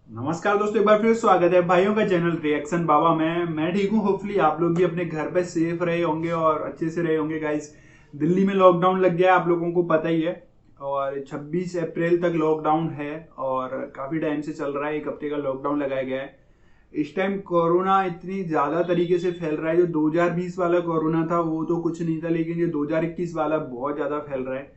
नमस्कार दोस्तों, एक बार फिर स्वागत है भाइयों का चैनल रिएक्शन बाबा में। मैं ठीक हूँ। होपफुली आप लोग भी अपने घर पे सेफ रहे होंगे और अच्छे से रहे होंगे। गाइस, दिल्ली में लॉकडाउन लग गया, आप लोगों को पता ही है, और 26 अप्रैल तक लॉकडाउन है और काफ़ी टाइम से चल रहा है। 1 हफ्ते का लॉकडाउन लगाया गया है। इस टाइम कोरोना इतनी ज़्यादा तरीके से फैल रहा है। जो 2020 वाला कोरोना था वो तो कुछ नहीं था, लेकिन ये 2021 वाला बहुत ज़्यादा फैल रहा है।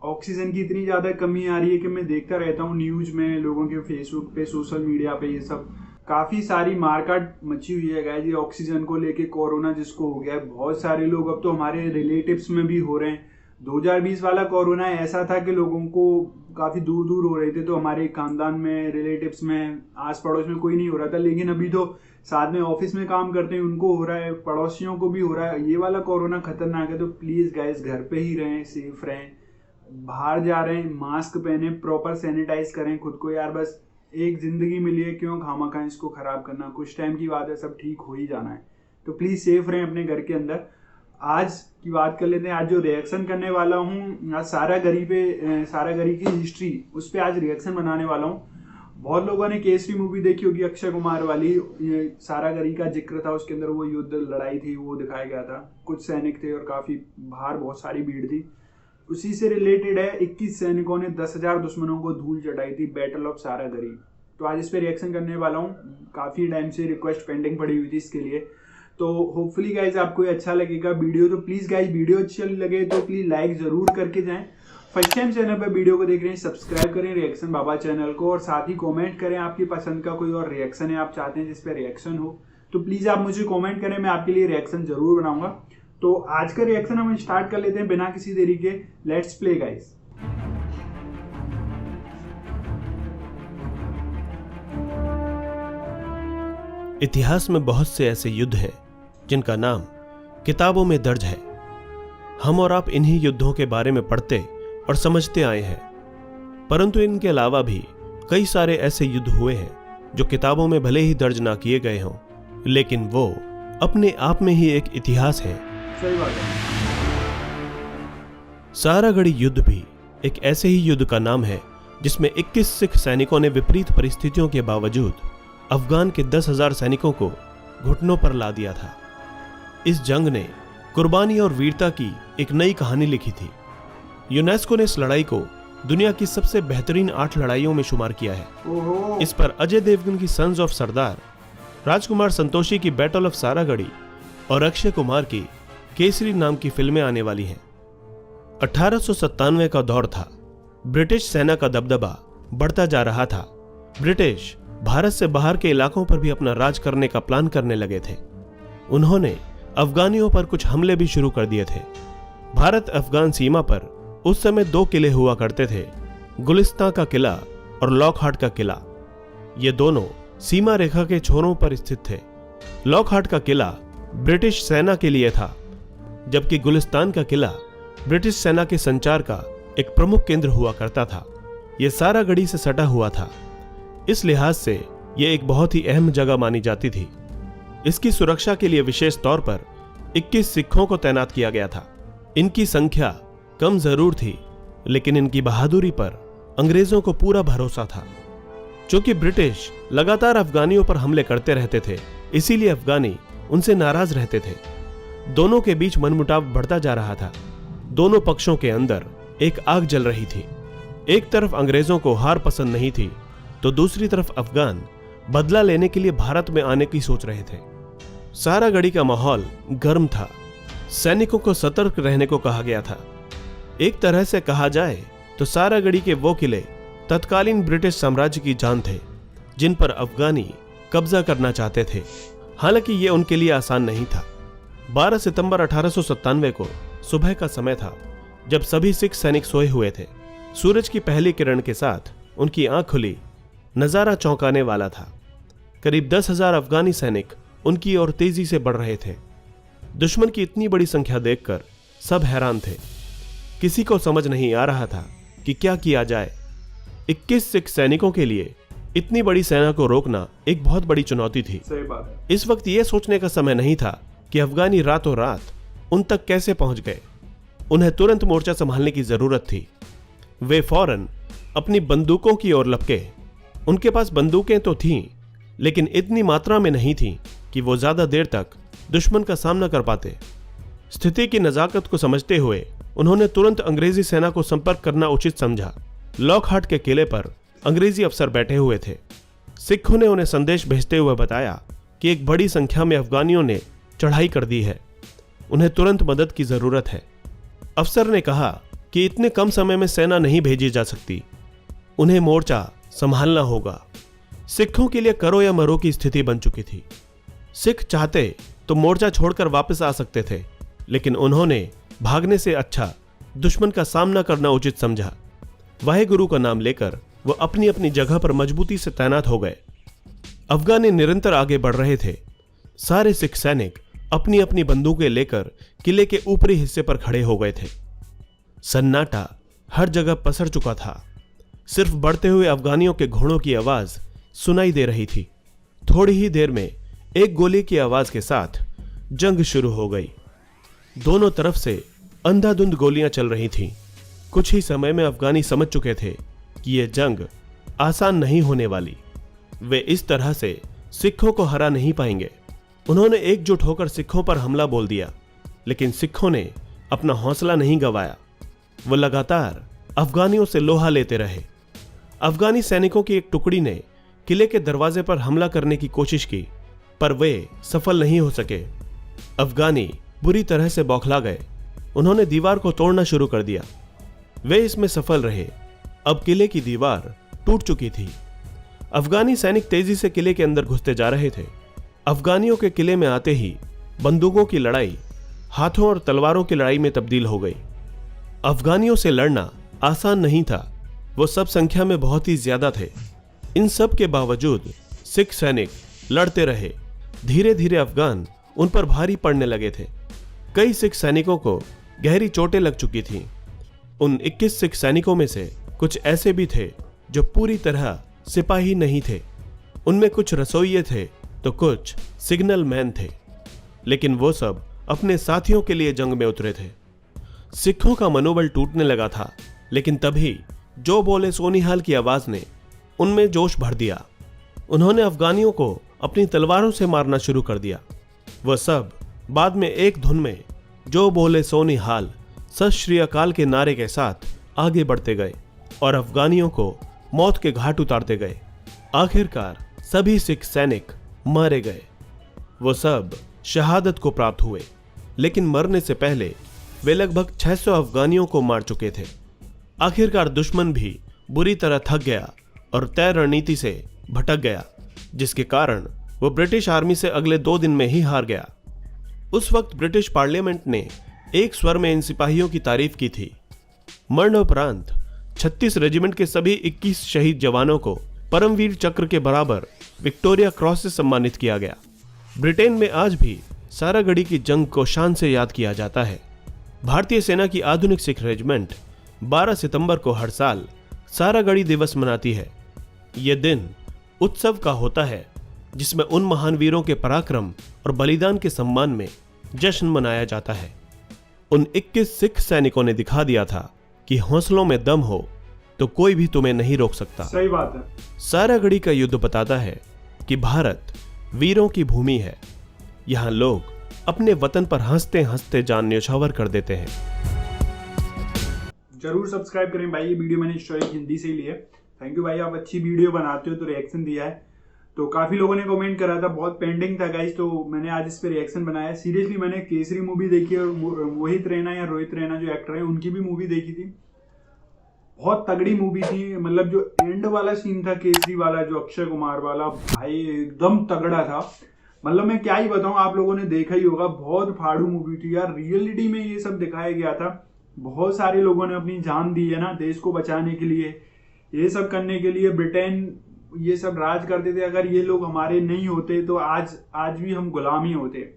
ऑक्सीजन की इतनी ज़्यादा कमी आ रही है कि मैं देखता रहता हूँ न्यूज़ में, लोगों के फेसबुक पे, सोशल मीडिया पे, ये सब काफ़ी सारी मारकाट मची हुई है गाइस। ये ऑक्सीजन को लेके, कोरोना जिसको हो गया है, बहुत सारे लोग अब तो हमारे रिलेटिव्स में भी हो रहे हैं। 2020 वाला कोरोना ऐसा था कि लोगों को काफ़ी दूर दूर हो रहे थे, तो हमारे खानदान में, रिलेटिव्स में, आस पड़ोस में कोई नहीं हो रहा था। लेकिन अभी तो साथ में ऑफिस में काम करते हैं उनको हो रहा है, पड़ोसियों को भी हो रहा है। ये वाला कोरोना खतरनाक है। तो प्लीज़ गाइस, घर पे ही रहें, सेफ रहें। बाहर जा रहे हैं मास्क पहने, प्रॉपर सैनिटाइज करें खुद को। यार बस एक जिंदगी मिली है, क्यों खामखा इसको खराब करना। कुछ टाइम की बात है, सब ठीक हो ही जाना है। तो प्लीज सेफ रहें अपने घर के अंदर। आज की बात कर लेते हैं। आज जो रिएक्शन करने वाला हूँ, आज सारा गरी की हिस्ट्री, उस पर आज रिएक्शन बनाने वाला हूँ। बहुत लोगों ने केसरी मूवी देखी होगी, अक्षय कुमार वाली। ये सारा गरी का जिक्र था उसके अंदर, वो युद्ध लड़ाई थी, वो दिखाया गया था। कुछ सैनिक थे और काफी बाहर बहुत सारी भीड़ थी। उसी से रिलेटेड है। 21 सैनिकों ने 10,000 दुश्मनों को धूल चटाई थी, बैटल ऑफ सारा गरी। तो आज इस पे रिएक्शन करने वाला हूँ। काफी टाइम से रिक्वेस्ट पेंडिंग पड़ी हुई थी इसके लिए। तो होपफुली गाइज आपको ये अच्छा लगेगा वीडियो। तो प्लीज गाइज, वीडियो अच्छी लगे तो प्लीज लाइक जरूर करके जाएं। फर्स्ट टाइम चैनल पर वीडियो को देख रहे हैं, सब्सक्राइब करें रिएक्शन बाबा चैनल को, और साथ ही कमेंट करें आपकी पसंद का कोई और रिएक्शन है आप चाहते हैं जिस पे रिएक्शन हो, तो प्लीज आप मुझे कमेंट करें, मैं आपके लिए रिएक्शन जरूर बनाऊंगा। तो आज का रिएक्शन हम स्टार्ट कर लेते हैं बिना किसी देरी के। Let's play guys. इतिहास में बहुत से ऐसे युद्ध हैं जिनका नाम किताबों में दर्ज है। हम और आप इन्हीं युद्धों के बारे में पढ़ते और समझते आए हैं, परंतु इनके अलावा भी कई सारे ऐसे युद्ध हुए हैं जो किताबों में भले ही दर्ज ना किए गए हों, लेकिन वो अपने आप में ही एक इतिहास है। सही बात है। सारागढ़ी युद्ध भी एक ऐसे ही युद्ध का नाम है जिसमें 21 सिख सैनिकों ने विपरीत परिस्थितियों के बावजूद अफगान के 10,000 सैनिकों को घुटनों पर ला दिया था। इस जंग ने कुर्बानी और वीरता की एक नई कहानी लिखी थी। यूनेस्को ने इस लड़ाई को दुनिया की सबसे बेहतरीन 8 लड़ाइयों में शुमार किया है। इस पर अजय देवगन की सन्स ऑफ सरदार, राजकुमार संतोषी की बैटल ऑफ सारागढ़ी और अक्षय कुमार की केसरी नाम की फिल्में आने वाली हैं। 1897 का दौर था। ब्रिटिश सेना का दबदबा बढ़ता जा रहा था। ब्रिटिश भारत से बाहर के इलाकों पर भी अपना राज करने का प्लान करने लगे थे। उन्होंने अफगानियों पर कुछ हमले भी शुरू कर दिए थे। भारत अफगान सीमा पर उस समय 2 किले हुआ करते थे, गुलिस्तान का किला और लॉकहार्ट का किला। ये दोनों सीमा रेखा के छोरों पर स्थित थे। लॉकहार्ट का किला ब्रिटिश सेना के लिए था, जबकि गुलिस्तान का किला ब्रिटिश सेना के संचार का एक प्रमुख केंद्र हुआ करता था। यह सारागढ़ी से सटा हुआ था, इस लिहाज से यह एक बहुत ही अहम जगह मानी जाती थी। इसकी सुरक्षा के लिए विशेष तौर पर 21 सिखों को तैनात किया गया था। इनकी संख्या कम जरूर थी, लेकिन इनकी बहादुरी पर अंग्रेजों को पूरा भरोसा था। चूंकि ब्रिटिश लगातार अफगानियों पर हमले करते रहते थे, इसीलिए अफगानी उनसे नाराज रहते थे। दोनों के बीच मनमुटाव बढ़ता जा रहा था। दोनों पक्षों के अंदर एक आग जल रही थी। एक तरफ अंग्रेजों को हार पसंद नहीं थी, तो दूसरी तरफ अफगान बदला लेने के लिए भारत में आने की सोच रहे थे। सारागढ़ी का माहौल गर्म था। सैनिकों को सतर्क रहने को कहा गया था। एक तरह से कहा जाए तो सारागढ़ी के वो किले तत्कालीन ब्रिटिश साम्राज्य की जान थे, जिन पर अफगानी कब्जा करना चाहते थे। हालांकि ये उनके लिए आसान नहीं था। 12 सितंबर 1897 को सुबह का समय था, जब सभी सिख सैनिक सोए हुए थे। सूरज की पहली किरण के साथ उनकी आंख खुली। नजारा चौंकाने वाला था। करीब 10,000 अफगानी सैनिक उनकी ओर तेजी से बढ़ रहे थे। दुश्मन की इतनी बड़ी संख्या देखकर सब हैरान थे। किसी को समझ नहीं आ रहा था कि क्या किया जाए। 21 सिख सैनिकों के लिए इतनी बड़ी सेना को रोकना एक बहुत बड़ी चुनौती थी। सही बात है। इस वक्त यह सोचने का समय नहीं था कि अफगानी रातों रात उन तक कैसे पहुंच गए। उन्हें तुरंत मोर्चा संभालने की जरूरत थी। वे फौरन अपनी बंदूकों की ओर लपके। उनके पास बंदूकें तो थीं, लेकिन इतनी मात्रा में नहीं थीं कि वो ज्यादा देर तक दुश्मन का सामना कर पाते। स्थिति की नजाकत को समझते हुए उन्होंने तुरंत अंग्रेजी सेना को संपर्क करना उचित समझा। लॉकहार्ट के किले पर अंग्रेजी अफसर बैठे हुए थे। सिखों ने उन्हें संदेश भेजते हुए बताया कि एक बड़ी संख्या में अफगानियों ने चढ़ाई कर दी है, उन्हें तुरंत मदद की जरूरत है। अफसर ने कहा कि इतने कम समय में सेना नहीं भेजी जा सकती, उन्हें मोर्चा संभालना होगा। सिखों के लिए करो या मरो की स्थिति बन चुकी थी। सिख चाहते तो मोर्चा छोड़कर वापस आ सकते थे, लेकिन उन्होंने भागने से अच्छा दुश्मन का सामना करना उचित समझा। वाहेगुरु का नाम लेकर वो अपनी अपनी जगह पर मजबूती से तैनात हो गए। अफगानी निरंतर आगे बढ़ रहे थे। सारे सिख सैनिक अपनी अपनी बंदूकें लेकर किले के ऊपरी हिस्से पर खड़े हो गए थे। सन्नाटा हर जगह पसर चुका था। सिर्फ बढ़ते हुए अफगानियों के घोड़ों की आवाज सुनाई दे रही थी। थोड़ी ही देर में एक गोली की आवाज के साथ जंग शुरू हो गई। दोनों तरफ से अंधाधुंध गोलियां चल रही थीं। कुछ ही समय में अफगानी समझ चुके थे कि यह जंग आसान नहीं होने वाली। वे इस तरह से सिखों को हरा नहीं पाएंगे। उन्होंने एकजुट होकर सिखों पर हमला बोल दिया, लेकिन सिखों ने अपना हौसला नहीं गंवाया। वो लगातार अफगानियों से लोहा लेते रहे। अफगानी सैनिकों की एक टुकड़ी ने किले के दरवाजे पर हमला करने की कोशिश की, पर वे सफल नहीं हो सके। अफगानी बुरी तरह से बौखला गए। उन्होंने दीवार को तोड़ना शुरू कर दिया। वे इसमें सफल रहे। अब किले की दीवार टूट चुकी थी। अफगानी सैनिक तेजी से किले के अंदर घुसते जा रहे थे। अफगानियों के किले में आते ही बंदूकों की लड़ाई हाथों और तलवारों की लड़ाई में तब्दील हो गई। अफगानियों से लड़ना आसान नहीं था। वो सब संख्या में बहुत ही ज्यादा थे। इन सब के बावजूद सिख सैनिक लड़ते रहे। धीरे धीरे अफगान उन पर भारी पड़ने लगे थे। कई सिख सैनिकों को गहरी चोटें लग चुकी थीं। उन 21 सिख सैनिकों में से कुछ ऐसे भी थे जो पूरी तरह सिपाही नहीं थे। उनमें कुछ रसोइये थे तो कुछ सिग्नल मैन थे, लेकिन वो सब अपने साथियों के लिए जंग में उतरे थे। सिखों का मनोबल टूटने लगा था, लेकिन तभी जो बोले सोनिहाल की आवाज ने उनमें जोश भर दिया। उन्होंने अफगानियों को अपनी तलवारों से मारना शुरू कर दिया। वह सब बाद में एक धुन में जो बोले सोनिहाल सत श्री अकाल के नारे के साथ आगे बढ़ते गए और अफगानियों को मौत के घाट उतारते गए। आखिरकार सभी सिख सैनिक मारे गए। वो सब शहादत को प्राप्त हुए, लेकिन मरने से पहले वे लगभग 600 अफगानियों को मार चुके थे। आखिरकार दुश्मन भी बुरी तरह थक गया और तय रणनीति से भटक गया, जिसके कारण वो ब्रिटिश आर्मी से अगले 2 दिन में ही हार गया। उस वक्त ब्रिटिश पार्लियामेंट ने एक स्वर में इन सिपाहियों की तारीफ की थी। मरणोपरांत 36 रेजिमेंट के सभी 21 शहीद जवानों को परमवीर चक्र के बराबर विक्टोरिया क्रॉस से सम्मानित किया गया। ब्रिटेन में आज भी सारागढ़ी की जंग को शान से याद किया जाता है। भारतीय सेना की आधुनिक सिख रेजिमेंट 12 सितंबर को हर साल सारागढ़ी दिवस मनाती है। यह दिन उत्सव का होता है जिसमें उन महान वीरों के पराक्रम और बलिदान के सम्मान में जश्न मनाया जाता है। उन 21 सिख सैनिकों ने दिखा दिया था कि हौसलों में दम हो तो कोई भी तुम्हें नहीं रोक सकता। सही बात है। सारागढ़ी का युद्ध बताता है कि भारत वीरों की भूमि है। यहाँ लोग अपने वतन पर हंसते हंसते जान न्यौछावर कर देते हैं। जरूर सब्सक्राइब करें भाई। ये वीडियो मैंने हिस्टोरिक हिंदी से ही ली है। थैंक यू भाई, आप अच्छी वीडियो बनाते हो तो रिएक्शन दिया है। तो काफी लोगों ने कमेंट करा था, बहुत पेंडिंग था गाइस, तो मैंने आज इस पे रिएक्शन बनाया। सीरियसली मैंने केसरी मूवी देखी और मोहित रैना या रोहित रैना जो एक्टर है उनकी भी मूवी देखी थी। बहुत तगड़ी मूवी थी। मतलब जो एंड वाला सीन था केसरी वाला, जो अक्षय कुमार वाला, भाई एकदम तगड़ा था। मतलब मैं क्या ही बताऊं, आप लोगों ने देखा ही होगा। बहुत फाड़ू मूवी थी यार। रियलिटी में ये सब दिखाया गया था। बहुत सारे लोगों ने अपनी जान दी है ना देश को बचाने के लिए, ये सब करने के लिए। ब्रिटेन ये सब राज करते थे। अगर ये लोग हमारे नहीं होते तो आज भी हम गुलाम ही होते।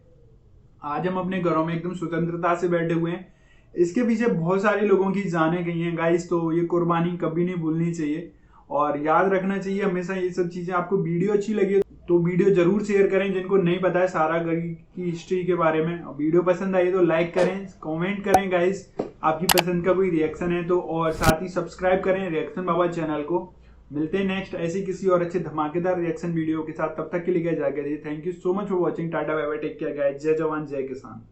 आज हम अपने घरों में एकदम स्वतंत्रता से बैठे हुए हैं। इसके पीछे बहुत सारे लोगों की जानें गई हैं गाइस। तो ये कुर्बानी कभी नहीं भूलनी चाहिए और याद रखना चाहिए हमेशा ये सब चीजें। आपको वीडियो अच्छी लगी तो वीडियो जरूर शेयर करें जिनको नहीं पता है सारागढ़ी की हिस्ट्री के बारे में। वीडियो पसंद आई तो लाइक करें, कमेंट करें गाइस। आपकी पसंद का कोई रिएक्शन है तो, और साथ ही सब्सक्राइब करें रिएक्शन बाबा चैनल को। मिलते हैं नेक्स्ट ऐसी किसी और अच्छे धमाकेदार रिएक्शन वीडियो के साथ। तब तक के लिए जाके thank you so much for watching. Tata bye bye, take care guys, जय जवान जय किसान।